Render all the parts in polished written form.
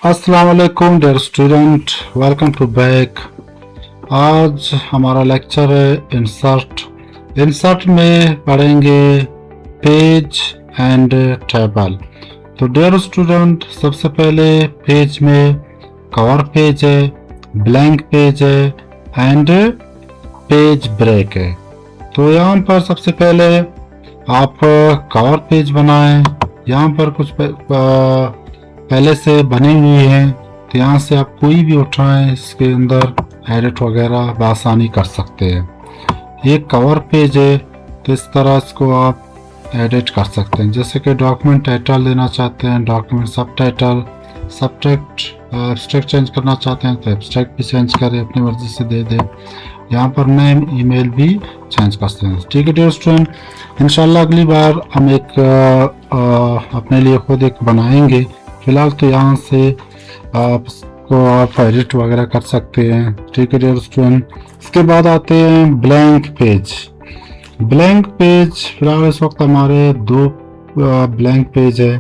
अस्सलाम वालेकुम dear student, welcome to back. आज हमारा लेक्चर है इंसर्ट में पढ़ेंगे पेज एंड टेबल। तो डियर स्टूडेंट, सबसे पहले पेज में कवर पेज है, ब्लैंक पेज है एंड पेज ब्रेक है। तो यहाँ पर सबसे पहले आप कवर पेज बनाएं। यहाँ पर कुछ पहले से बने हुए हैं, तो यहाँ से आप कोई भी उठाएं, इसके अंदर एडिट वगैरह बआसानी कर सकते हैं। एक कवर पेज है, तो इस तरह इसको आप एडिट कर सकते हैं। जैसे कि डॉक्यूमेंट टाइटल देना चाहते हैं, डॉक्यूमेंट सब टाइटल, एब्स्ट्रैक्ट चेंज करना चाहते हैं तो एब्स्ट्रैक्ट भी चेंज करें, अपनी मर्जी से दे दें। यहाँ पर नेम ईमेल भी चेंज कर सकते हैं। ठीक है डियर स्टूडेंट, इंशाल्लाह अगली बार हम एक अपने लिए खुद एक बनाएंगे। फिलहाल तो यहाँ से आप एडिट वगैरह कर सकते हैं। ठीक है डियर स्टूडेंट, इसके बाद आते हैं ब्लैंक पेज। ब्लैंक पेज फिलहाल इस वक्त हमारे 2 ब्लैंक पेज है,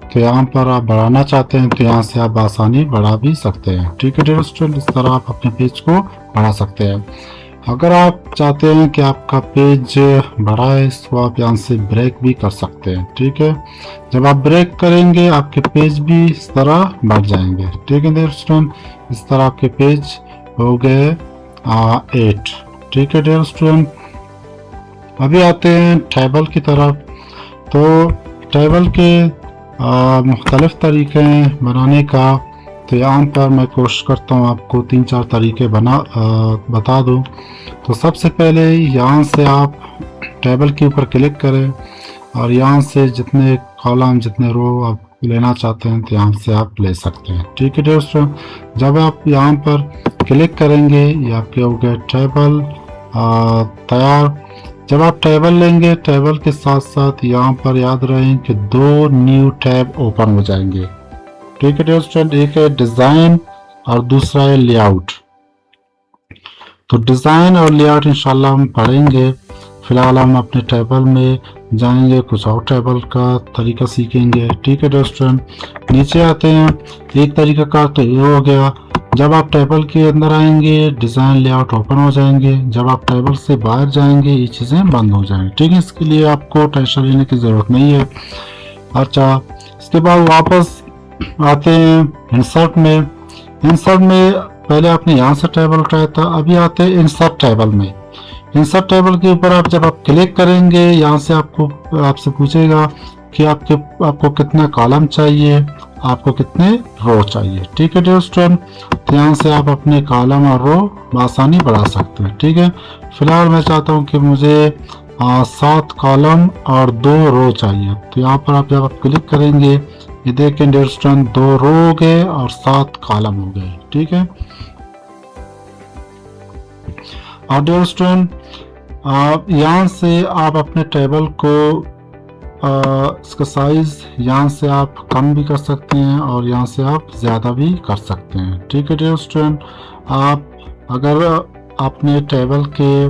तो यहाँ पर आप बढ़ाना चाहते हैं तो यहाँ से आप आसानी बढ़ा भी सकते हैं। ठीक है डियर स्टूडेंट, इस तरह आप अपने पेज को बढ़ा सकते हैं। अगर आप चाहते हैं कि आपका पेज बड़ा है, तो आप यहाँ से ब्रेक भी कर सकते हैं। ठीक है, जब आप ब्रेक करेंगे आपके पेज भी इस तरह बढ़ जाएंगे। ठीक है डियर स्टूडेंट, इस तरह आपके पेज हो गए 8। ठीक है डियर स्टूडेंट, अभी आते हैं टेबल की तरफ। तो टेबल के मुख्तलिफ तरीके हैं बनाने का, तो यहाँ पर मैं कोशिश करता हूँ आपको 3-4 तरीके बता दूँ। तो सबसे पहले यहाँ से आप टेबल के ऊपर क्लिक करें और यहाँ से जितने कॉलम जितने रो आप लेना चाहते हैं तो यहाँ से आप ले सकते हैं। ठीक है दोस्तों, जब आप यहाँ पर क्लिक करेंगे ये आपके हो गए टेबल तैयार। जब आप टेबल लेंगे, टेबल के साथ साथ यहाँ पर याद रहे कि 2 न्यू टैब ओपन हो जाएंगे। ठीक है दोस्तों, एक है डिज़ाइन और दूसरा है लेआउट। तो डिज़ाइन और लेआउट इंशाल्लाह हम पढ़ेंगे। फिलहाल हम अपने टेबल में जाएंगे, कुछ और टेबल का तरीका सीखेंगे। ठीक है दोस्तों, नीचे आते हैं। एक तरीका का तो ये हो गया, जब आप टेबल के अंदर आएंगे डिज़ाइन लेआउट ओपन हो जाएंगे, जब आप टेबल से बाहर जाएंगे ये चीज़ें बंद हो जाएंगी। ठीक है, इसके लिए आपको टेंशन लेने की ज़रूरत नहीं है। अच्छा, इसके बाद वापस आते हैं इंसर्ट में। इंसर्ट में पहले आपने यहाँ से टेबल उठाया था, अभी आते हैं इंसर्ट टेबल में। इंसर्ट टेबल के ऊपर जब आप क्लिक करेंगे, यहाँ से आपसे पूछेगा कि आपको कितना कॉलम चाहिए, आपको कितने रो चाहिए। ठीक है डियर स्टूडेंट, तो यहाँ से आप अपने कॉलम और रो आसानी बढ़ा सकते हैं। ठीक है, फिलहाल मैं चाहता हूँ कि मुझे 7 कॉलम और 2 रो चाहिए। तो यहाँ पर जब आप क्लिक करेंगे, ये देखें डियर स्टूडेंट, 2 रो हो गए और 7 कॉलम हो गए। ठीक है, और डियर स्टूडेंट यहाँ से आप अपने टेबल को इसका साइज यहाँ से आप कम भी कर सकते हैं और यहाँ से आप ज़्यादा भी कर सकते हैं। ठीक है डियर स्टूडेंट, आप अगर अपने टेबल के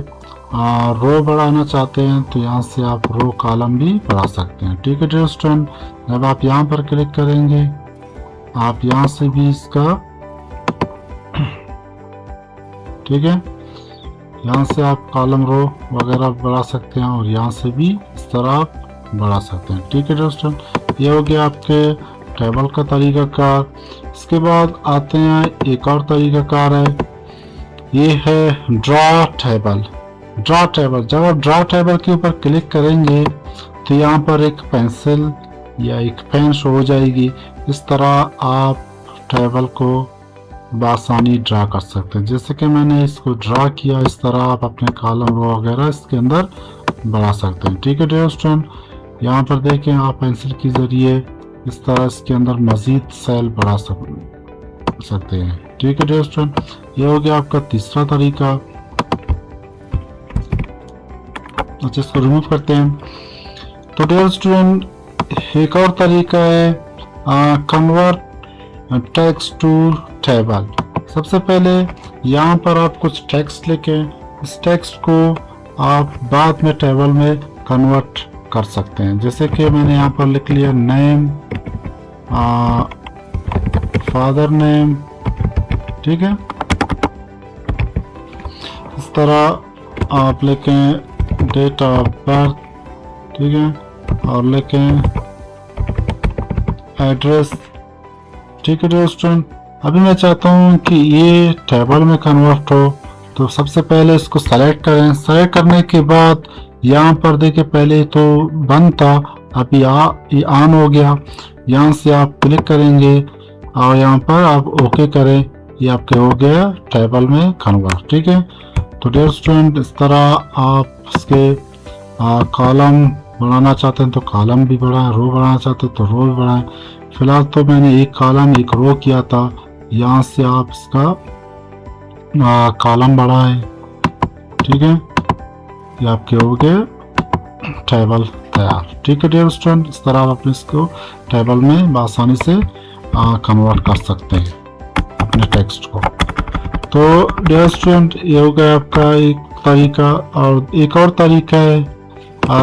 रो बढ़ाना चाहते हैं तो यहाँ से आप रो कॉलम भी बढ़ा सकते हैं। ठीक है डियर स्टूडेंट, जब आप यहाँ पर क्लिक करेंगे आप यहाँ से भी इसका ठीक है, यहाँ से आप कॉलम रो वगैरह बढ़ा सकते हैं और यहाँ से भी इस तरह आप बढ़ा सकते हैं। ठीक है दोस्तों, ये हो गया आपके टेबल का तरीकाकार। इसके बाद आते हैं एक और तरीकाकार है, ये है ड्रा टेबल। ड्रा टेबल, जब आप ड्रा टेबल के ऊपर क्लिक करेंगे तो यहाँ पर एक पेंसिल या एक पेन शो हो जाएगी। इस तरह आप टेबल को बआसानी ड्रा कर सकते हैं। जैसे कि मैंने इसको ड्रा किया, इस तरह आप अपने कॉलम रो वगैरह इसके अंदर बढ़ा सकते हैं। ठीक है डियर स्टूडेंट, यहाँ पर देखें आप पेंसिल के ज़रिए इस तरह इसके अंदर मज़ीद सेल बढ़ा सकते हैं। ठीक है डियर स्टूडेंट, ये हो गया आपका तीसरा तरीका। अच्छा, इसको रिमूव करते हैं। तो डियर स्टूडेंट, एक और तरीका है कन्वर्ट टेक्स्ट टू टेबल। सबसे पहले यहाँ पर आप कुछ टेक्स्ट लिखें, इस टेक्स्ट को आप बाद में टेबल में कन्वर्ट कर सकते हैं। जैसे कि मैंने यहाँ पर लिख लिया नेम फादर नेम, ठीक है। इस तरह आप लिखें डेट ऑफ बर्थ, ठीक है, और लिखें एड्रेस, ठीक है डियर स्टूडेंट। अभी मैं चाहता हूँ कि ये टेबल में कन्वर्ट हो, तो सबसे पहले इसको सेलेक्ट करें। सेलेक्ट करने के बाद यहाँ पर देखिए पहले तो बंद था, अभी ये ऑन हो गया। यहाँ से आप क्लिक करेंगे और यहाँ पर आप ओके करें, ये आपके हो गया टेबल में कन्वर्ट, ठीक है। तो डियर स्टूडेंट इस तरह आप इसके कॉलम बढ़ाना चाहते हैं तो कॉलम भी बढ़ाएं, रो बढ़ाना चाहते हैं तो रो भी बढ़ाएं। फिलहाल तो मैंने एक कॉलम एक रो किया था, यहाँ से आप इसका कॉलम बढ़ाएं, ठीक है। ये आपके हो गए टेबल तैयार, ठीक है डियर स्टूडेंट। इस तरह आप अपने इसको टेबल में आसानी से कन्वर्ट कर सकते हैं अपने टेक्स्ट को। तो डियर स्टूडेंट ये हो गया आपका एक तरीका, और एक और तरीका है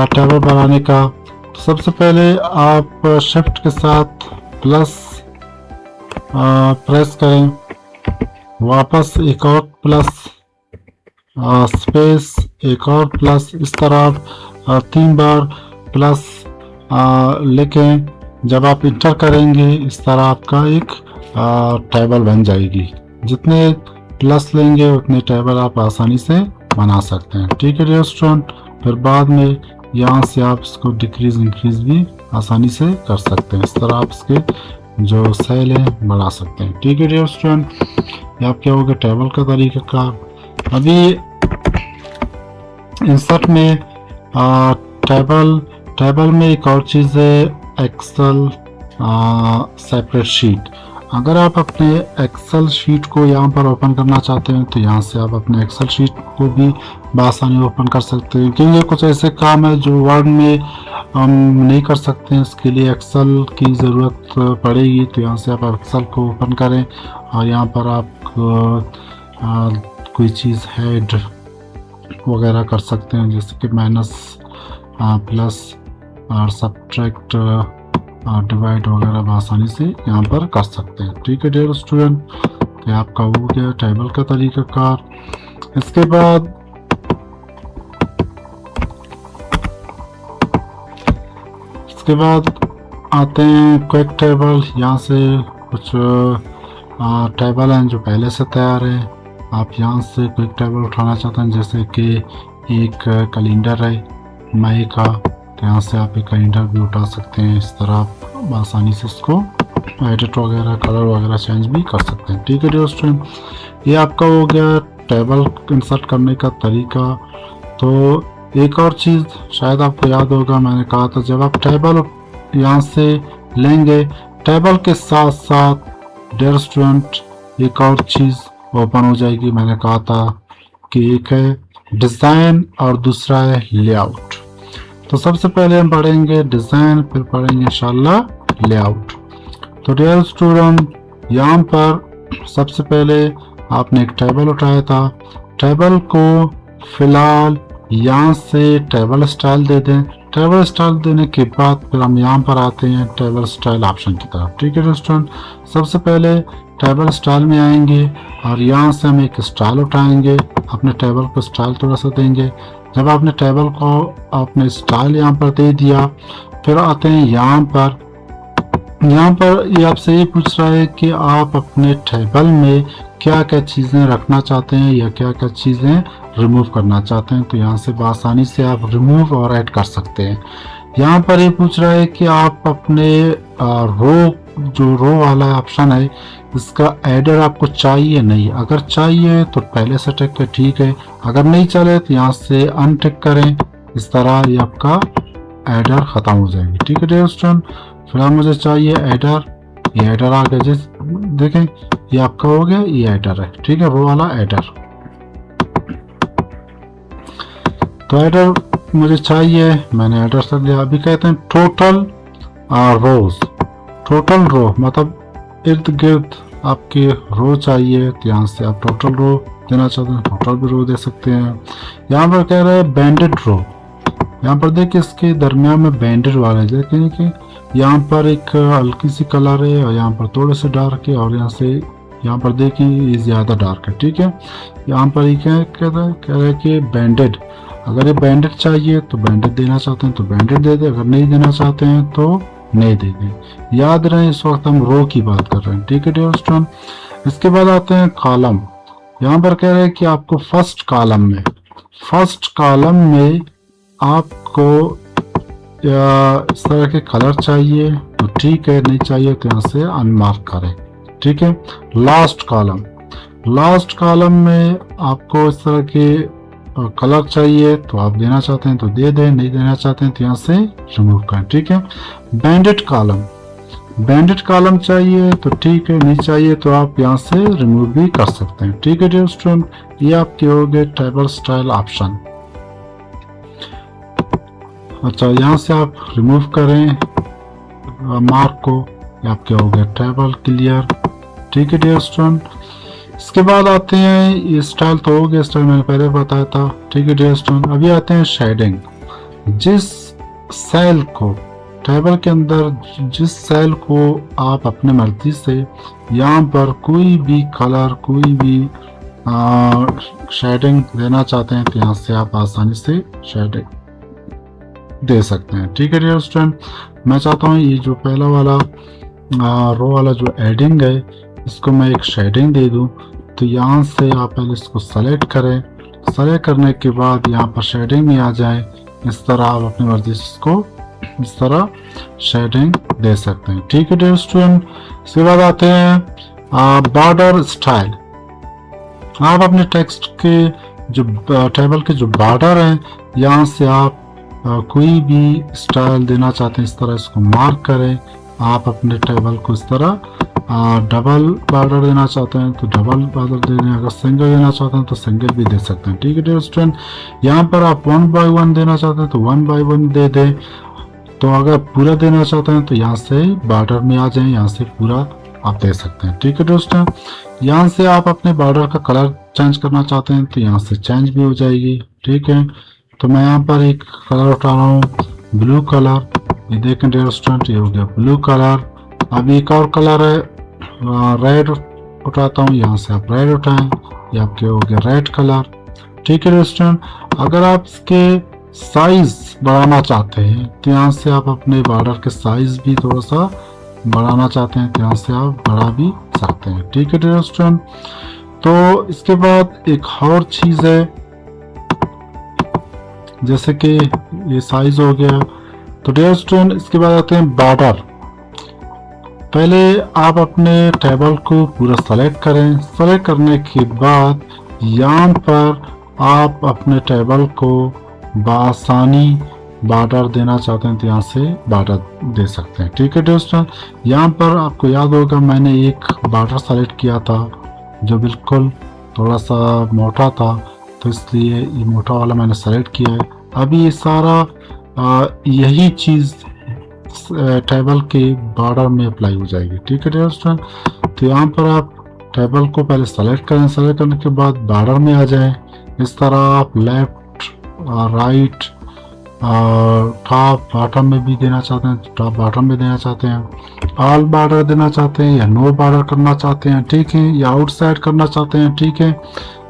टेबल बनाने का। तो सबसे पहले आप शिफ्ट के साथ प्लस प्रेस करें, वापस एक और प्लस, स्पेस, एक और प्लस, इस तरह आप 3 बार प्लस लिखें। जब आप इंटर करेंगे इस तरह आपका एक टेबल बन जाएगी। जितने प्लस लेंगे उतने टेबल आप आसानी से बना सकते हैं, ठीक है डियर स्टूडेंट। फिर बाद में यहाँ से आप इसको डिक्रीज इंक्रीज भी आसानी से कर सकते हैं। इस तरह आप इसके जो सेल है बढ़ा सकते हैं, ठीक है डियर स्टूडेंट। ये आप क्या होगा टेबल का तरीका का। अभी इंसर्ट में टेबल में एक और चीज़ है एक्सेल सेपरेट शीट। अगर आप अपने एक्सेल शीट को यहाँ पर ओपन करना चाहते हैं तो यहाँ से आप अपने एक्सेल शीट को भी बआसानी ओपन कर सकते हैं, क्योंकि कुछ ऐसे काम है जो वर्ड में हम नहीं कर सकते हैं, इसके लिए एक्सेल की ज़रूरत पड़ेगी। तो यहाँ से आप एक्सेल को ओपन करें और यहाँ पर आप कोई चीज़ हेड वगैरह कर सकते हैं, जैसे कि माइनस, प्लस और सब्ट्रैक्ट, डिवाइड वगैरह आसानी से यहाँ पर कर सकते हैं, ठीक है डियर स्टूडेंट। तो आपका हो गया टेबल का तरीकाकार। इसके बाद आते हैं क्विक टेबल। यहाँ से कुछ टेबल हैं जो पहले से तैयार है, आप यहाँ से क्विक टेबल उठाना चाहते हैं, जैसे कि एक कैलेंडर है मई का, तो यहाँ से आप एक कैलेंडर भी उठा सकते हैं। इस तरह आप आसानी से इसको एडिट वगैरह कलर वगैरह चेंज भी कर सकते हैं, ठीक है डियर स्टूडेंट। ये आपका हो गया टेबल इंसर्ट करने का तरीका। तो एक और चीज़ शायद आपको याद होगा, मैंने कहा था जब आप टेबल यहाँ से लेंगे, टेबल के साथ साथ डियर स्टूडेंट एक और चीज़ ओपन हो जाएगी। मैंने कहा था कि एक है डिज़ाइन और दूसरा है लेआउट। तो सबसे पहले हम पढ़ेंगे डिज़ाइन, फिर पढ़ेंगे इंशाल्लाह लेआउट। तो डियर स्टूडेंट यहाँ पर सबसे पहले आपने एक टेबल उठाया था, टेबल को फिलहाल यहाँ से टेबल स्टाइल दे दें। टेबल स्टाइल देने के बाद फिर हम यहाँ पर आते हैं टेबल स्टाइल ऑप्शन की तरफ, ठीक है स्टूडेंट। सबसे पहले टेबल स्टाइल में आएंगे और यहाँ से हम एक स्टाइल उठाएंगे, अपने टेबल को स्टाइल थोड़ा सा देंगे। जब आपने टेबल को आपने स्टाइल यहाँ पर दे दिया, फिर आते हैं यहाँ पर ये आपसे ये पूछ रहा है कि आप अपने टेबल में क्या क्या चीज़ें रखना चाहते हैं या क्या क्या चीज़ें रिमूव करना चाहते हैं। तो यहाँ से आसानी से आप रिमूव और ऐड कर सकते हैं। यहाँ पर ये पूछ रहा है कि आप अपने रो वाला ऑप्शन है, इसका एडर आपको चाहिए नहीं। अगर चाहिए तो पहले से टिक है, ठीक है। अगर नहीं चले तो यहाँ से अनटिक करें। इस तरह ये आपका एडर ख़त्म हो जाएगी, ठीक है डियर स्टूडेंट। फिलहाल मुझे चाहिए एडर, ये एडर आ गया। जैसे देखें ये आपका हो गया, ये एडर है, ठीक है, वो वाला एडर। तो एडर मुझे चाहिए, मैंने एडर कर लिया। अभी कहते हैं टोटल रोज, टोटल रो मतलब इर्द गिर्द आपके रो चाहिए, तो यहाँ से आप टोटल रो देना चाहते हैं, टोटल भी रो दे सकते हैं। यहाँ पर कह रहे हैं बैंडेड रो, यहाँ पर देखिए इसके दरमियान में बैंडेड वाला है, देखिए कि यहाँ पर एक हल्की सी कलर है और यहाँ पर थोड़े से डार्क है, और यहाँ से यहाँ पर देखिए ये ज़्यादा डार्क है। ठीक है, यहाँ पर ये क्या कह रहा है कि बैंडेड, अगर ये बैंडेड चाहिए तो बैंडेड देना चाहते हैं तो बैंडेड दे दे, अगर नहीं देना चाहते हैं तो नहीं दे दे। याद रहे इस वक्त हम रो की बात कर रहे हैं। ठीक है डियर स्टूडेंट। इसके बाद आते हैं कॉलम। यहाँ पर कह रहे हैं कि आपको फर्स्ट कॉलम में आपको इस तरह के कलर चाहिए तो ठीक है, नहीं चाहिए तो यहाँ से अनमार्क करें। ठीक है, लास्ट कॉलम में आपको इस तरह के कलर चाहिए तो आप देना चाहते हैं तो दे दें, नहीं देना चाहते हैं तो यहाँ से रिमूव करें। ठीक है, बैंडेड कॉलम चाहिए तो ठीक है, नहीं चाहिए तो आप यहाँ से रिमूव भी कर सकते हैं। ठीक है डियर स्टूडेंट, ये आपके हो गए टेबल स्टाइल ऑप्शन। अच्छा, यहाँ से आप रिमूव करें मार्क को, आपके हो गए टेबल क्लियर। ठीक है डियर स्टूडेंट। इसके बाद आते हैं, ये स्टाइल तो हो गया, स्टाइल मैंने पहले बताया था। ठीक है डियर स्टूडेंट। अभी आते हैं शेडिंग। जिस सेल को टेबल के अंदर, जिस सेल को आप अपने मर्जी से यहाँ पर कोई भी कलर, कोई भी शेडिंग देना चाहते हैं तो यहाँ से आप आसानी से शेडिंग दे सकते हैं। ठीक है डियर स्टूडेंट। मैं चाहता हूँ ये जो पहला वाला रो वाला जो एडिंग है, इसको मैं एक शेडिंग दे दूं, तो यहाँ से आप पहले इसको सेलेक्ट करें। सेलेक्ट करने के बाद यहाँ पर शेडिंग में आ जाए, इस तरह आप अपनी मर्जी से इसको इस तरह शेडिंग दे सकते हैं। ठीक है डियर स्टूडेंट। इसके बाद आते हैं बॉर्डर स्टाइल। आप अपने टेक्स्ट के जो टेबल के जो बॉर्डर हैं, यहाँ से आप कोई भी स्टाइल देना चाहते हैं, इस तरह इसको मार्क करें। आप अपने टेबल को इस तरह डबल बॉर्डर देना चाहते हैं तो डबल बॉर्डर दे दें, अगर सिंगल देना चाहते हैं तो सिंगल भी दे सकते हैं। ठीक है डियर स्टूडेंट। यहाँ पर आप 1 बाय 1 देना चाहते हैं तो 1 बाय 1 दे दें, तो अगर पूरा देना चाहते हैं तो यहाँ से बॉर्डर में आ जाए, यहाँ से पूरा आप दे सकते हैं। ठीक है दोस्तों। यहाँ से आप अपने बॉर्डर का कलर चेंज करना चाहते हैं तो यहाँ से चेंज भी हो जाएगी। ठीक है, तो मैं यहाँ पर एक कलर उठा रहा हूँ, ब्लू कलर। ये देखें डियर स्टूडेंट, ये हो गया ब्लू कलर। अभी एक और कलर है रेड उठाता हूँ, यहाँ से आप रेड उठाएं, ये आपके हो गया रेड कलर। ठीक है डियर स्टूडेंट। अगर आप इसके साइज बढ़ाना चाहते हैं तो यहाँ से आप अपने बॉर्डर के साइज भी थोड़ा सा बढ़ाना चाहते हैं तो यहाँ से आप बढ़ा भी सकते हैं। ठीक है डियर स्टूडेंट। तो इसके बाद एक और चीज़ है, जैसे कि ये साइज हो गया, तो डियर स्टूडेंट इसके बाद आते हैं बॉर्डर। पहले आप अपने टेबल को पूरा सेलेक्ट करें। सेलेक्ट करने के बाद यहाँ पर आप अपने टेबल को बआसानी बॉर्डर देना चाहते हैं तो यहाँ से बॉर्डर दे सकते हैं। ठीक है दोस्तों। यहाँ पर आपको याद होगा मैंने एक बॉर्डर सेलेक्ट किया था जो बिल्कुल थोड़ा सा मोटा था, तो इसलिए ये मोटा वाला मैंने सेलेक्ट किया है। अभी ये सारा यही चीज़ टेबल के बॉर्डर में अप्लाई हो जाएगी। ठीक है दोस्तों। तो यहाँ पर आप टेबल को पहले सेलेक्ट करें। सेलेक्ट करने के बाद बॉर्डर में आ जाएं। इस तरह आप लेफ्ट राइट टॉप बॉटम में भी देना चाहते हैं, टॉप बॉटम में देना चाहते हैं, ऑल बॉर्डर देना चाहते हैं या नो बॉर्डर करना चाहते हैं। ठीक है, या आउटसाइड करना चाहते हैं। ठीक है,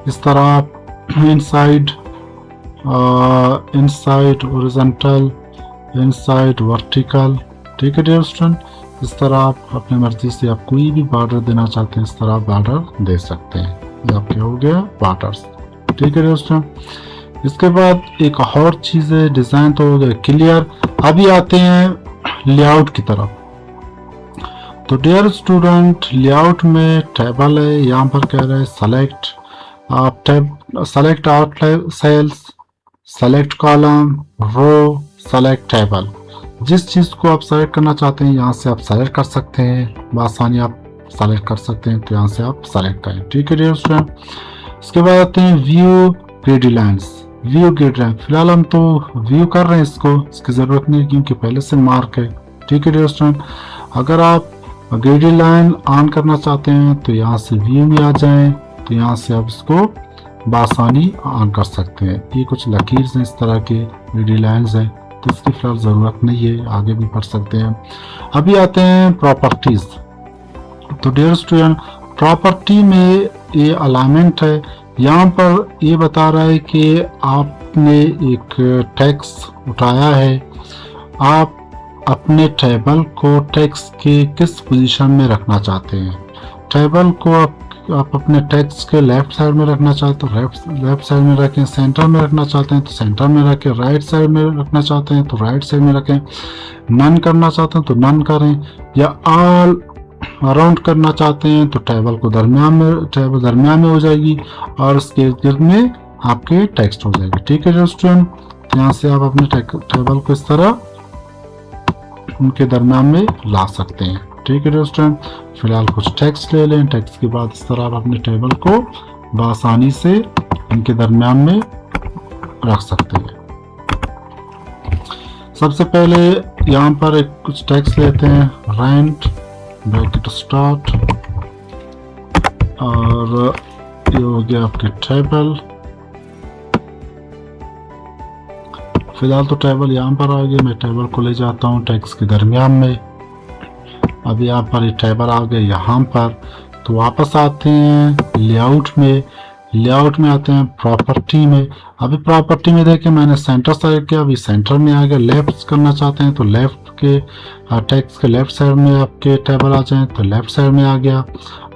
इस तरह आप inside inside horizontal, inside vertical. ठीक है डियर स्टूडेंट, इस तरह आप अपनी मर्जी से आप कोई भी बॉर्डर देना चाहते हैं इस तरह बॉर्डर दे सकते हैं। ये आपके हो गया बॉर्डर्स। ठीक है डियर स्टूडेंट। इसके बाद एक और चीज़ है, डिज़ाइन तो हो गया क्लियर। अभी आते हैं लेआउट की तरफ। तो डियर स्टूडेंट लेआउट में टेबल है, यहाँ पर कह रहे हैं सेलेक्ट आप select outline cells, select column, row, select table. जिस चीज़ को आप सेलेक्ट करना चाहते हैं यहाँ से आप सेलेक्ट कर सकते हैं, बआसानी आप सेलेक्ट कर सकते हैं, तो यहाँ से आप सेलेक्ट करें। ठीक है डियर स्टूडेंट। इसके बाद आते हैं view grid lines. View grid line फिलहाल हम तो व्यू कर रहे हैं इसको, इसकी ज़रूरत नहीं क्योंकि पहले से मार्क है। ठीक है डियर स्टूडेंट। अगर आप ग्रिड लाइन ऑन करना चाहते हैं तो यहाँ से व्यू में आ जाएं, तो यहाँ से आप इसको बआसानी ऑन कर सकते हैं। ये कुछ लकीर हैं इस तरह के ग्रिड लाइन्स हैं, तो इसकी फिलहाल ज़रूरत नहीं है, आगे भी पढ़ सकते हैं। अभी आते हैं प्रॉपर्टीज़। तो डियर स्टूडेंट, प्रॉपर्टी में ये अलाइनमेंट है। यहाँ पर ये बता रहा है कि आपने एक टैक्स उठाया है, आप अपने टेबल को टैक्स के किस पोजीशन में रखना चाहते हैं। टेबल को आप अपने टैक्स के लेफ्ट साइड में रखना चाहते हो लेफ्ट साइड में रखें, सेंटर में रखना चाहते हैं तो सेंटर में रखें, राइट साइड में रखना चाहते हैं तो राइट साइड में रखें, नन करना चाहते हैं तो नन करें, या ऑल अराउंड करना चाहते हैं तो टेबल दरमियान में हो जाएगी और इसके गिर्द में आपके टेक्स्ट हो जाएगी। ठीक है स्टूडेंट, तो यहाँ से आप अपने टेबल को इस तरह उनके दरमियान में ला सकते हैं। ठीक है स्टूडेंट, फिलहाल कुछ टेक्स्ट ले लें, टेक्स्ट के बाद इस तरह आप अपने टेबल को बआसानी से इनके दरमियान में रख सकते हैं। सबसे पहले यहाँ पर एक कुछ टेक्स्ट लेते हैं, रेंट ब्रैकेट स्टार्ट, और ये हो गया आपके टेबल। फिलहाल तो टेबल यहाँ पर आ गया, मैं टेबल को ले जाता हूँ टेक्स्ट के दरमियान में। अभी यहाँ पर ये टेबल आ गए यहाँ पर, तो वापस आते हैं लेआउट में आते हैं प्रॉपर्टी में। अभी प्रॉपर्टी में देखें मैंने सेंटर साइड किया, अभी सेंटर में आ गया। लेफ्ट करना चाहते हैं तो लेफ्ट के टेक्स्ट के लेफ्ट साइड में आपके टेबल आ जाए तो लेफ्ट साइड में आ गया।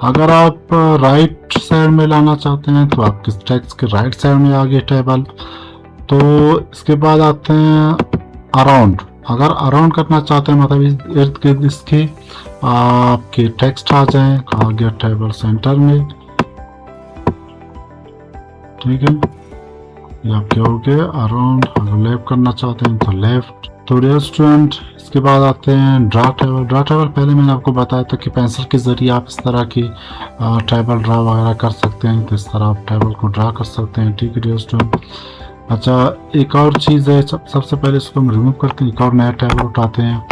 अगर आप राइट साइड में लाना चाहते हैं तो आपके टेक्स्ट के राइट साइड में आ गया टेबल। तो इसके बाद आते हैं अराउंड। अगर अराउंड करना चाहते हैं मतलब इर्द गिर्द इसके आपके टेक्स्ट आ जाए, आ गया टेबल सेंटर में। ठीक है, ये आपके हो गए अराउंड। अगर लेफ्ट करना चाहते हैं तो लेफ्ट। तो डियर स्टूडेंट, इसके बाद आते हैं ड्रा टेबल। ड्रा टेबल पहले मैंने आपको बताया था कि पेंसिल के ज़रिए आप इस तरह की टेबल ड्रा वगैरह कर सकते हैं, तो इस तरह आप टेबल को ड्रा कर सकते हैं। ठीक है डियर स्टूडेंट, अच्छा एक और चीज़ है, सबसे पहले इसको हम रिमूव करते हैं, एक और नया टेबल उठाते हैं।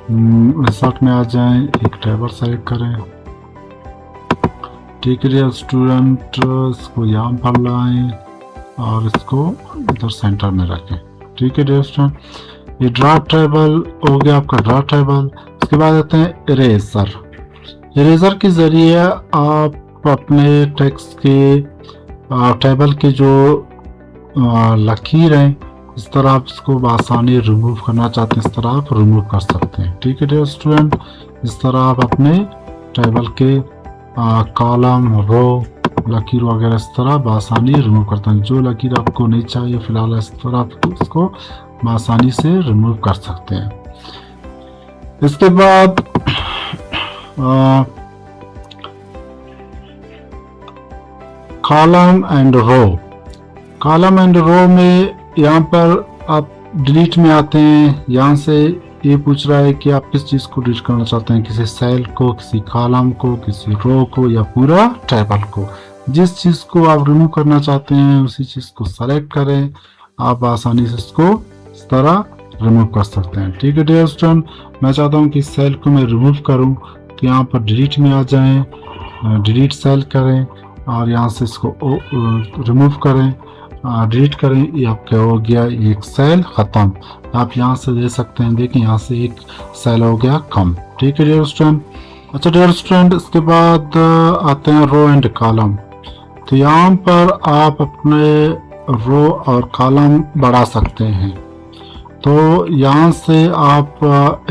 इंसर्ट में आ जाएं, एक टेबल सेलेक्ट करें। ठीक है डियर स्टूडेंट, इसको यहाँ पर लाएं और इसको इधर सेंटर में रखें। ठीक है डियर स्टूडेंट, ये ड्रा टेबल हो गया आपका ड्रा टेबल। इसके बाद आते हैं इरेजर। इरेजर के ज़रिए आप अपने टेक्स्ट के टेबल के जो लकीर है, इस तरह आप इसको आसानी रिमूव करना चाहते हैं, इस तरह आप रिमूव कर सकते हैं। ठीक है डियर स्टूडेंट, इस तरह आप अपने टेबल के कॉलम, रो, लकीर वगैरह इस तरह बआसानी रिमूव करते हैं। जो लकीर आपको नहीं चाहिए फिलहाल इस तरह आप इसको बआसानी से रिमूव कर सकते हैं। इसके बाद column and row. Column and row में यहाँ पर आप डिलीट में आते हैं। यहाँ से ये पूछ रहा है कि आप किस चीज़ को डिलीट करना चाहते हैं, किसी सेल को, किसी कॉलम को, किसी रो को, या पूरा टेबल को। जिस चीज़ को आप रिमूव करना चाहते हैं उसी चीज़ को सेलेक्ट करें, आप आसानी से इसको इस तरह रिमूव कर सकते हैं। ठीक है डियर स्टूडेंट, मैं चाहता हूँ कि सेल को मैं रिमूव करूँ, तो यहाँ पर डिलीट में आ जाएं, डिलीट सेल करें और यहाँ से इसको रिमूव करें, डिलीट करें। ये आपका हो गया एक सेल ख़त्म। आप यहाँ से दे सकते हैं, देखिए यहाँ से एक सेल हो गया कम। ठीक है डियर स्टूडेंट। अच्छा डियर स्टूडेंट, इसके बाद आते हैं रो एंड कॉलम। तो यहाँ पर आप अपने रो और कॉलम बढ़ा सकते हैं। तो यहाँ से आप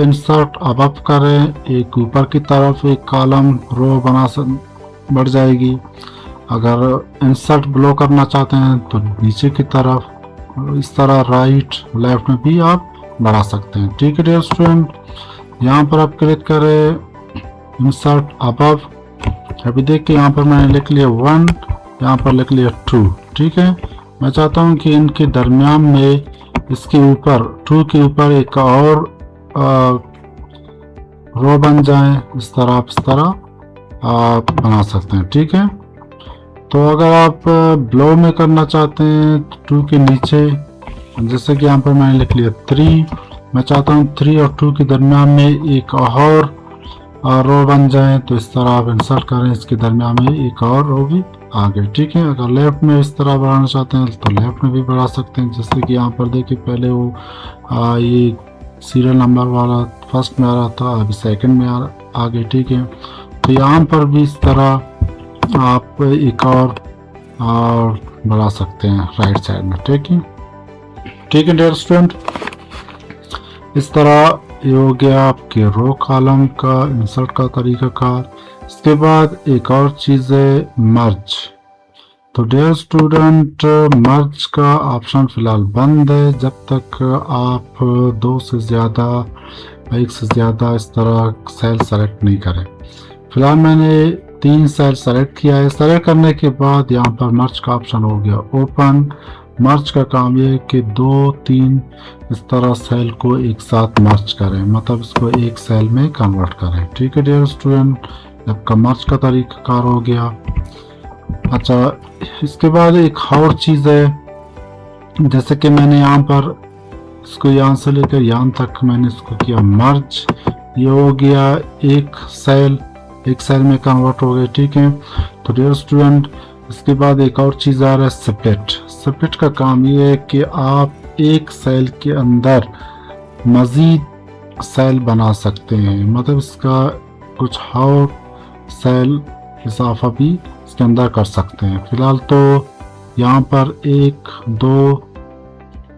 इंसर्ट अबव करें, एक ऊपर की तरफ एक कॉलम रो बढ़ जाएगी। अगर इंसर्ट ब्लो करना चाहते हैं तो नीचे की तरफ, इस तरह राइट लेफ्ट में भी आप बढ़ा सकते हैं। ठीक है डियर स्टूडेंट, यहाँ पर आप क्लिक करें इंसर्ट अबव। अभी देखिए यहाँ पर मैंने लिख लिया 1, यहाँ पर लिख लिया 2। ठीक है, मैं चाहता हूँ कि इनके दरमियान में इसके ऊपर 2 के ऊपर एक और रो बन जाए, इस तरह आप बना सकते हैं। ठीक है, तो अगर आप ब्लो में करना चाहते हैं 2 के नीचे, जैसे कि यहाँ पर मैंने लिख लिया 3, मैं चाहता हूँ 3 और 2 के दरमियान में एक और रो बन जाए, तो इस तरह आप इंसर्ट करें, इसके दरमियान में एक और रो भी आगे, ठीक है। अगर लेफ्ट में इस तरह बढ़ाना चाहते हैं तो लेफ्ट में भी बढ़ा सकते हैं। जैसे कि यहाँ पर देखिए पहले वो ये सीरियल नंबर वाला फर्स्ट में आ रहा था, अभी सेकंड में आ गए, ठीक है। तो यहाँ पर भी इस तरह आप एक और बढ़ा सकते हैं राइट साइड में, ठीक है। ठीक है डियर स्टूडेंट, इस तरह ये हो गया आपके रो कॉलम का इंसर्ट का तरीकाकार। इसके बाद एक और चीज़ है मर्ज। तो डियर स्टूडेंट, मर्ज का ऑप्शन फिलहाल बंद है जब तक आप एक से ज़्यादा इस तरह सेल सेलेक्ट नहीं करें। फिलहाल मैंने 3 सेल सेलेक्ट किया है। सेलेक्ट करने के बाद यहाँ पर मर्ज का ऑप्शन हो गया ओपन। मर्ज का काम ये है कि 2-3 इस तरह सेल को एक साथ मर्ज करें, मतलब इसको एक सेल में कन्वर्ट करें, ठीक है डियर स्टूडेंट। आपका मर्ज का तरीकाकार हो गया। अच्छा, इसके बाद एक और चीज़ है, जैसे कि मैंने यहाँ पर इसको यहाँ से लेकर यहाँ तक मैंने इसको किया मर्ज, ये हो गया एक सेल में कन्वर्ट हो गए, ठीक है। तो डियर स्टूडेंट, इसके बाद एक और चीज़ आ रहा है स्प्लिट। स्प्लिट का काम ये है कि आप एक सेल के अंदर मज़ीद सेल बना सकते हैं, मतलब इसका कुछ और सेल इजाफा भी इसके अंदर कर सकते हैं। फिलहाल तो यहाँ पर 1 2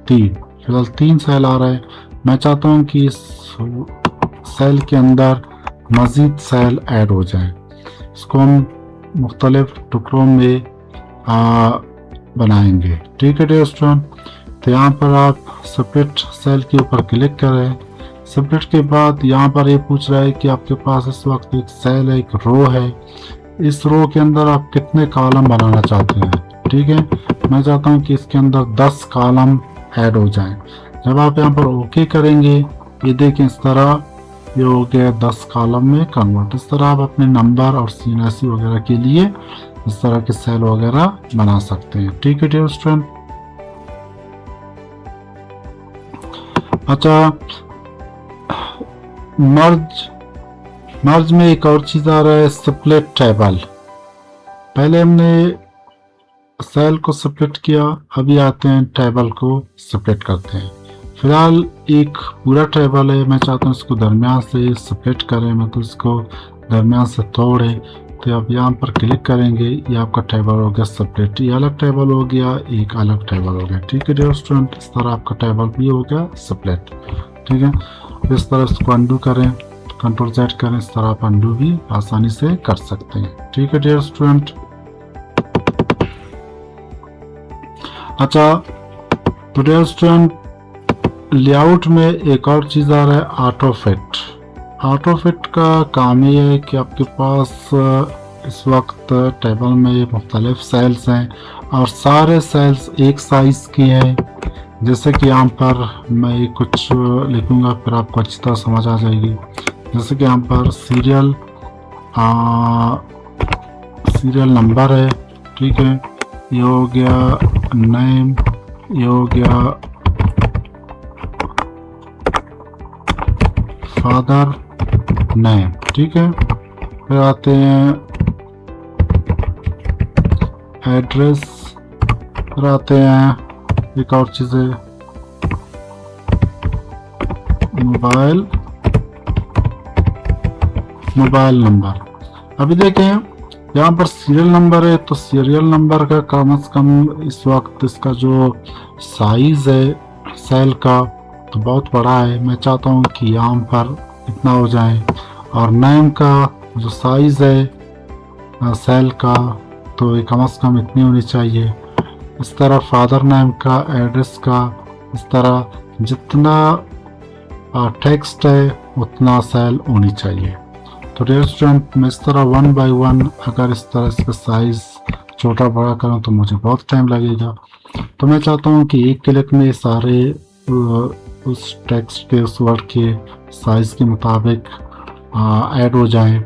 3 फिलहाल 3 सेल आ रहा है। मैं चाहता हूँ कि इस सेल के अंदर मज़ीद सेल ऐड हो जाए। इसको हम मुख्तलिफ टुकड़ों में बनाएंगे, ठीक है डियर स्टूडेंट। तो यहाँ पर आप स्प्लिट सेल के ऊपर क्लिक करें। स्प्लिट के बाद यहाँ पर ये पूछ रहा है कि आपके पास इस वक्त एक सेल है, एक रो है। इस रो के अंदर आप कितने कॉलम बनाना चाहते हैं, ठीक है। मैं चाहता हूँ कि इसके अंदर 10 कॉलम ऐड हो जाएं। जब आप यहाँ पर ओके करेंगे, ये देखें इस तरह ये हो गया 10 कॉलम में कन्वर्ट। इस तरह आप अपने नंबर और सीएनएससी वगैरह के लिए इस तरह के सेल वगैरह बना सकते हैं, ठीक है डियर स्टूडेंट। अच्छा, मर्ज में एक और चीज़ आ रहा है स्प्लिट टेबल। पहले हमने सेल को स्प्लिट किया, अभी आते हैं टेबल को स्प्लिट करते हैं। फिलहाल एक पूरा टेबल है, मैं चाहता हूँ इसको दरमियान से स्प्लिट करें, मतलब इसको दरमियान से तोड़े। तो आप यहाँ पर क्लिक करेंगे, ये आपका टेबल हो गया स्प्लिट। ये अलग टेबल हो गया, एक अलग टेबल हो गया, ठीक है डियर स्टूडेंट। इस तरह आपका टेबल भी हो गया स्प्लिट, ठीक है। इस तरह इसको अंडू करें, कंट्रोल Z करें, इस तरह आप अंडू भी आसानी से कर सकते हैं, ठीक है डियर स्टूडेंट। अच्छा, तो डियर स्टूडेंट, लेआउट में एक और चीज़ आ रहा है ऑटो फिट। ऑटो फिट का काम ये है कि आपके पास इस वक्त टेबल में मुख्तलिफ सेल्स हैं और सारे सेल्स एक साइज़ की हैं। जैसे कि यहाँ पर मैं कुछ लिखूँगा, फिर आपको अच्छी तरह समझ आ जाएगी। जैसे कि यहाँ पर सीरियल नंबर है, ठीक है। ये हो गया नेम, ये हो गया फादर नेम, ठीक है। फिर आते हैं एड्रेस, फिर आते हैं एक और चीज़ है मोबाइल नंबर। अभी देखें यहाँ पर सीरियल नंबर है, तो सीरियल नंबर का कम से कम इस वक्त इसका जो साइज़ है सेल का तो बहुत बड़ा है। मैं चाहता हूँ कि यहाँ पर इतना हो जाए। और नेम का जो साइज़ है सेल का तो ये कम से कम इतनी होनी चाहिए। इस तरह फादर नेम का, एड्रेस का, इस तरह जितना टेक्स्ट है उतना सेल होनी चाहिए। तो डियर स्टूडेंट, मैं इस तरह 1 बाय 1 अगर इस तरह इसका साइज़ छोटा बड़ा करूँ तो मुझे बहुत टाइम लगेगा। तो मैं चाहता हूँ कि एक क्लिक में सारे उस टेक्स्ट के, उस वर्ड के साइज़ के मुताबिक ऐड हो जाएं।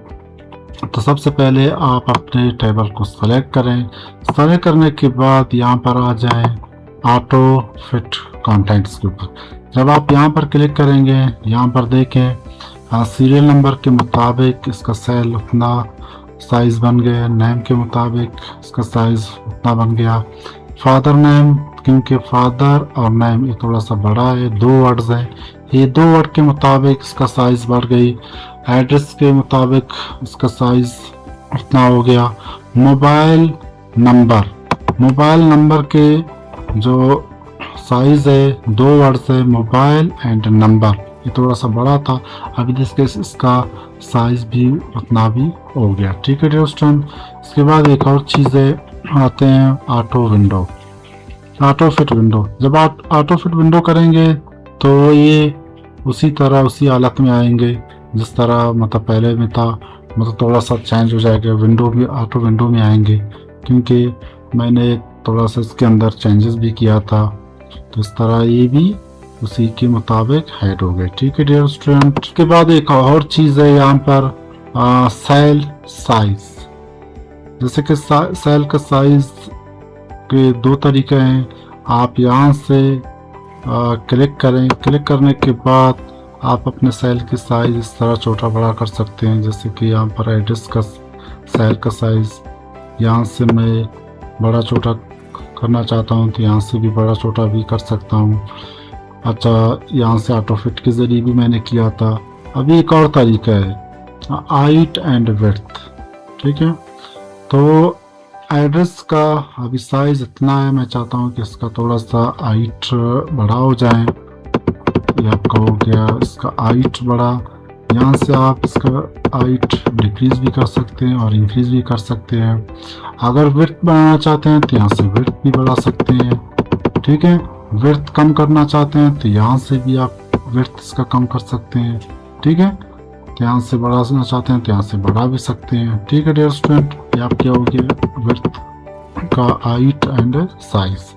तो सबसे पहले आप अपने टेबल को सेलेक्ट करें। सेलेक्ट करने के बाद यहाँ पर आ जाएं ऑटो फिट कंटेंट्स के ऊपर। जब आप यहाँ पर क्लिक करेंगे, यहाँ पर देखें सीरियल नंबर के मुताबिक इसका सेल उतना साइज बन गए, नेम के मुताबिक इसका साइज उतना बन गया। फादर नेम, क्योंकि फादर और नेम ये थोड़ा सा बड़ा है, 2 वर्ड्स हैं, ये 2 वर्ड के मुताबिक इसका साइज बढ़ गई। एड्रेस के मुताबिक इसका साइज उतना हो गया। मोबाइल नंबर, मोबाइल नंबर के जो साइज है 2 वर्ड्स है, मोबाइल एंड नंबर, ये थोड़ा सा बड़ा था, अभी इसका साइज भी उतना भी हो गया। ठीक है डियर स्टूडेंट। इसके बाद एक और चीज़ है, आते हैं auto window, auto fit window. जब आप ऑटो फिट विंडो करेंगे तो ये उसी तरह उसी हालत में आएंगे जिस तरह मतलब पहले में था, मतलब थोड़ा सा चेंज हो जाएगा, विंडो भी ऑटो विंडो में आएंगे, क्योंकि मैंने थोड़ा सा इसके अंदर चेंजेस भी किया था, तो इस तरह ये भी उसी के मुताबिक हाइड हो गए। ठीक है डियर स्टूडेंट। उसके बाद एक और चीज़ है यहाँ पर सेल साइज। जैसे कि सेल का साइज के 2 तरीके हैं। आप यहाँ से क्लिक करें, क्लिक करने के बाद आप अपने सेल की साइज इस तरह छोटा बड़ा कर सकते हैं। जैसे कि यहाँ पर एड्रेस का सेल का साइज यहाँ से मैं बड़ा छोटा करना चाहता हूँ तो यहाँ से भी बड़ा छोटा भी कर सकता हूँ। अच्छा, यहाँ से ऑटो फिट के ज़रिए भी मैंने किया था। अभी एक और तरीका है, हाइट एंड विड्थ। ठीक है, तो एड्रेस का अभी साइज इतना है, मैं चाहता हूँ कि इसका थोड़ा सा हाइट बड़ा हो जाए। ये आपका हो गया इसका हाइट बड़ा। यहाँ से आप इसका हाइट डिक्रीज भी कर सकते हैं और इंक्रीज भी कर सकते हैं। अगर विड्थ बढ़ाना चाहते हैं तो यहाँ से विड्थ भी बढ़ा सकते हैं। ठीक है, विड्थ कम करना चाहते हैं तो यहाँ से भी आप विड्थ इसका कम कर सकते हैं। ठीक है, तो यहाँ से बढ़ाना चाहते हैं तो यहाँ से बढ़ा भी सकते हैं। ठीक है डियर स्टूडेंट, ये आप क्या हो गया विड्थ का हाइट एंड साइज।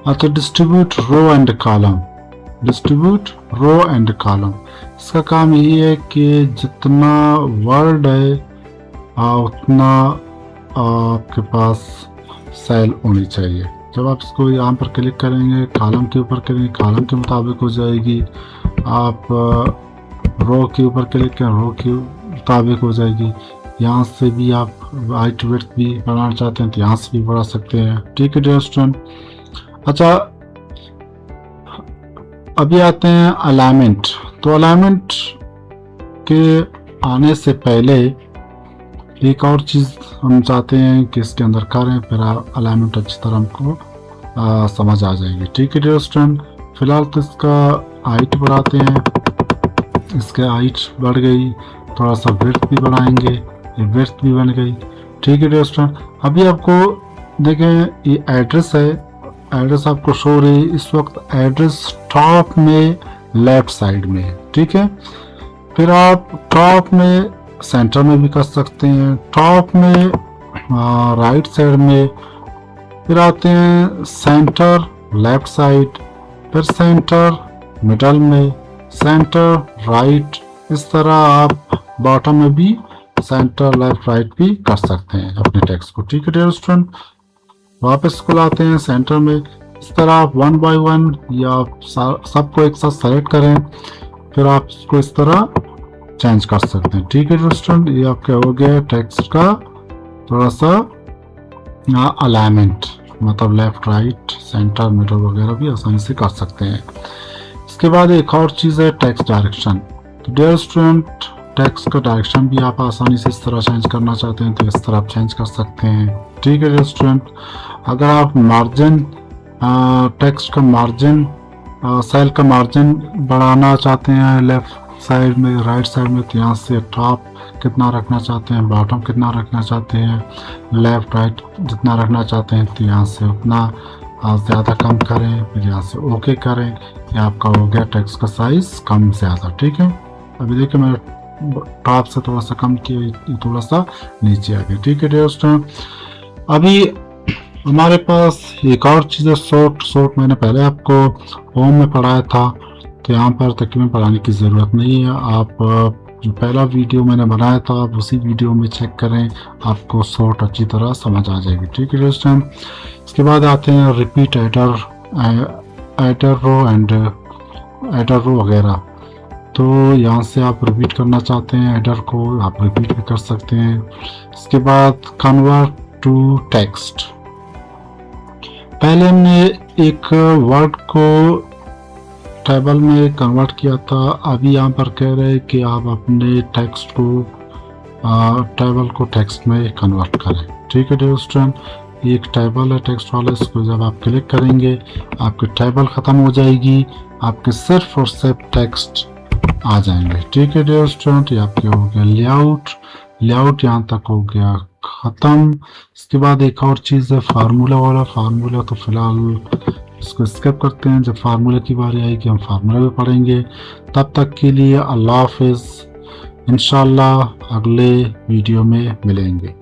अच्छा, distribute row and column, distribute row and column, इसका काम यही है कि जितना वर्ड है उतना आपके पास सेल होनी चाहिए। जब आप इसको यहाँ पर क्लिक करेंगे, कॉलम के ऊपर करेंगे, कॉलम के मुताबिक हो जाएगी। आप रो के ऊपर क्लिक करें, रो के मुताबिक हो जाएगी। यहाँ से भी आप हाइट विड्थ भी बढ़ाना चाहते हैं तो यहाँ से भी बढ़ा सकते हैं। ठीक है डियर स्टूडेंट। अच्छा, अभी आते हैं अलाइनमेंट। तो अलाइनमेंट के आने से पहले एक और चीज़ हम चाहते हैं कि इसके अंदर करें, फिर अलाइनमेंट अच्छी तरह हमको समझ आ जाएगी। ठीक है डियर स्टूडेंट। फिलहाल तो इसका हाइट बढ़ाते हैं, इसके हाइट बढ़ गई, थोड़ा सा विड्थ भी बढ़ाएंगे, ये विड्थ भी बन गई। ठीक है डियर स्टूडेंट। अभी आपको देखें ये एड्रेस है, एड्रेस आपको शो हो रही है इस वक्त। एड्रेस टॉप में लेफ्ट साइड में है। ठीक है, फिर आप टॉप में सेंटर में भी कर सकते हैं, टॉप में राइट साइड में, फिर आते हैं सेंटर लेफ्ट साइड, फिर सेंटर मिडल में, सेंटर राइट। इस तरह आप बॉटम में भी सेंटर लेफ्ट राइट भी कर सकते हैं अपने टेक्स्ट को। ठीक है डियर स्टूडेंट। वापस को लाते हैं सेंटर में। इस तरह आप 1 बाय 1 या सबको एक साथ सेलेक्ट करें, फिर आप इसको इस तरह चेंज कर सकते हैं। ठीक है स्टूडेंट, ये आपका हो गया टेक्स्ट का थोड़ा सा अलाइनमेंट, मतलब लेफ्ट राइट सेंटर मिडल वगैरह भी आसानी से कर सकते हैं। इसके बाद एक और चीज़ है टेक्स्ट डायरेक्शन। तो डियर स्टूडेंट, टेक्स्ट का डायरेक्शन भी आप आसानी से इस तरह चेंज करना चाहते हैं तो इस तरह आप चेंज कर सकते हैं। ठीक है डियर स्टूडेंट। अगर आप मार्जिन टेक्स्ट का मार्जिन सेल का मार्जिन बढ़ाना चाहते हैं लेफ्ट साइड में राइट साइड में, तो यहाँ से टॉप कितना रखना चाहते हैं, बॉटम कितना रखना चाहते हैं, लेफ्ट राइट जितना रखना चाहते हैं तो यहाँ से उतना ज़्यादा कम करें, फिर यहाँ से ओके करें। ये आपका हो गया टेक्स्ट का साइज़ कम ज़्यादा। ठीक है, अभी देखिए मैंने टॉप से थोड़ा सा कम किया, थोड़ा सा नीचे आ गया। ठीक है डियर स्टूडेंट। अभी हमारे पास एक और चीज़ है शॉर्ट मैंने पहले आपको होम में पढ़ाया था, तो यहाँ पर तकरीबन पढ़ाने की ज़रूरत नहीं है। आप जो पहला वीडियो मैंने बनाया था आप उसी वीडियो में चेक करें, आपको शॉर्ट अच्छी तरह समझ आ जाएगी। ठीक है दोस्तों। इसके बाद आते हैं repeat header row and header row वगैरह। तो यहाँ से आप रिपीट करना चाहते हैं हेडर को, आप रिपीट भी कर सकते हैं। इसके बाद कन्वर्ट टू टेक्स्ट। पहले हमने एक वर्ड को टेबल में कन्वर्ट किया था, अभी यहाँ पर कह रहे हैं कि आप अपने टेक्स्ट को टेबल को टेक्स्ट में कन्वर्ट करें। ठीक है डियर स्टूडेंट, एक टेबल है टेक्स्ट वाला, इसको जब आप क्लिक करेंगे आपकी टेबल ख़त्म हो जाएगी, आपके सिर्फ और सिर्फ टेक्स्ट आ जाएंगे। ठीक है डियर स्टूडेंट, ये आपके हो गया लेआउट। लेआउट यहाँ तक हो गया ख़त्म। इसके बाद एक और चीज़ है फार्मूला वाला। फार्मूला तो फिलहाल इसको स्किप करते हैं, जब फार्मूला की बारी आएगी हम फार्मूला भी पढ़ेंगे। तब तक के लिए अल्लाह हाफिज़, इंशाल्लाह अगले वीडियो में मिलेंगे।